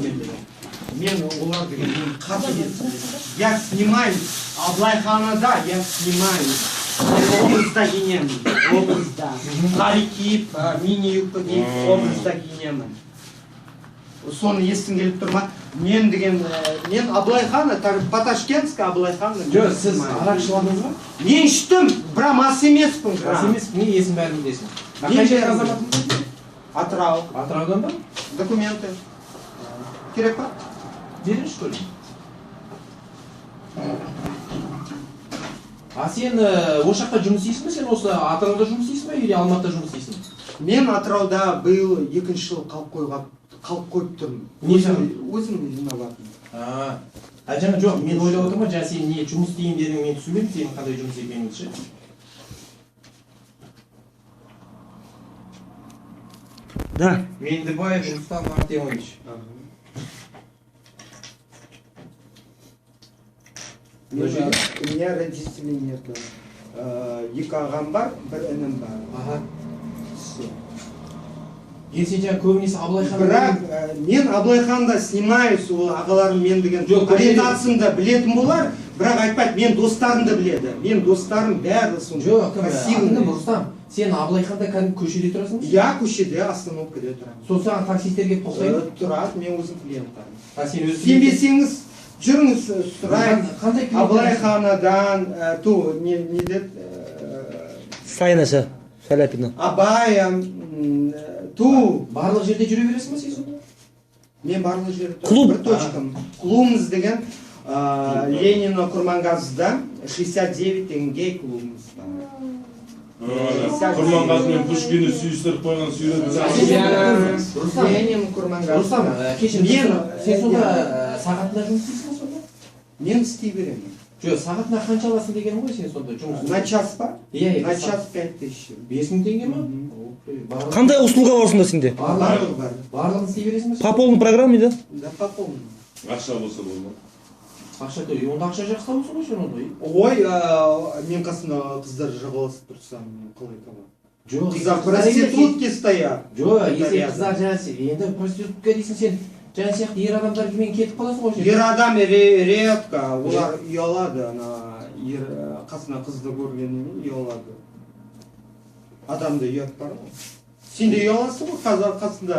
Мен олар деген қарсы. Я снимаю Аблайханада, я снимаю. Образда киемін. Образда. Қari киіп, мини-юбка киіп, образда киемін. Соны естің келіп тұрма. Мен деген, мен Аблайхана, по-ташкентски Аблайхана. Жоқ, сіз арақ ішіп ба? Мен іштім, бірақ мас емеспін. Мас емес, не есім бәрін білесің? Қай жерде азаматың? Атырау. Атыраудан ба? Документы. Керек па? Беріңізші көрейін. А сен осы жақта жұмыс істейсің бе? Сен осы Атырауда жұмыс істейсің бе, или Алматыда жұмыс істейсің? Мен Атырауда биыл 2 жыл қалып қойып тұрмын. Өзім жинаватырмын. Жаңа жоқ, мен ойлап отырмын, жаңа сен не жұмыс істеймін дедің, мен түсінбедім, сенің қандай жұмыс екеніңді ше. Да. Меңдібаев Рустам Артемович. У меня родителей нету. 2 ағам бар, 1 інім бар. Ага. Сен жаңа көбінесе Аблайханда... Бірақ мен Аблайханда снимаюсь, ол ағаларым мен деген ориентациямды білетін болар, бірақ айтпайды, мен достарымды біледі. Мен достарым бәрі сонда. Жоқ, кім? Рустам, сен Аблайханда кәдімгі көшеде тұрасың? Я көшеде, остановкада тұрамын. Сол саған таксистер келіп тоқтайды? Тұрады, мен өзім клиенттарым. Сенбесеңіз жүріңіз, сұрайын. Аблайханадан, не деді? Сайнаша, Шаляпина. Абайам, барлық жерде жүре бересің ба сен сонда? Мен барлық жерде Клуб. бір точкам. Клубымыз деген Ленина Курмангазыда 69 деген гей клубымыз бар. Курмангазымен Пушкинді сүйістіріп қойған Ленин Курмангазы. Рустам, кешір, сен сонда сағатында жұмыс істейсің ба сонда? Мен істей беремін. Жоқ, сағатына қанша аласың деген ғой сен сонда жұмыс? На час па? Иә, на час 5000. 5000 теңге ма? Қандай услуга бар сонда сенде? Барлығы бар. Барлығын істей бересің ба? По полной программе, да? Да, по полной. Ақша болса болма. Ақша төлей, онда ақша жақсы табылсын ғой сен онда? Ой, мен қасында қыздар жағаласып тұрсам, қалай табам? Жоқ, қыздар проститутки стоят. Жоқ, если қыздар жаңасы, енді проститутка дейсің сен, жаңа сияқты ер адамдармен кетіп қаласың ғой сен? Ер адам редко, олар ұялады, қасына қызды көргеніне ұялады. Адамда ұят бар ғой. Сен де ұяласың ғой қасында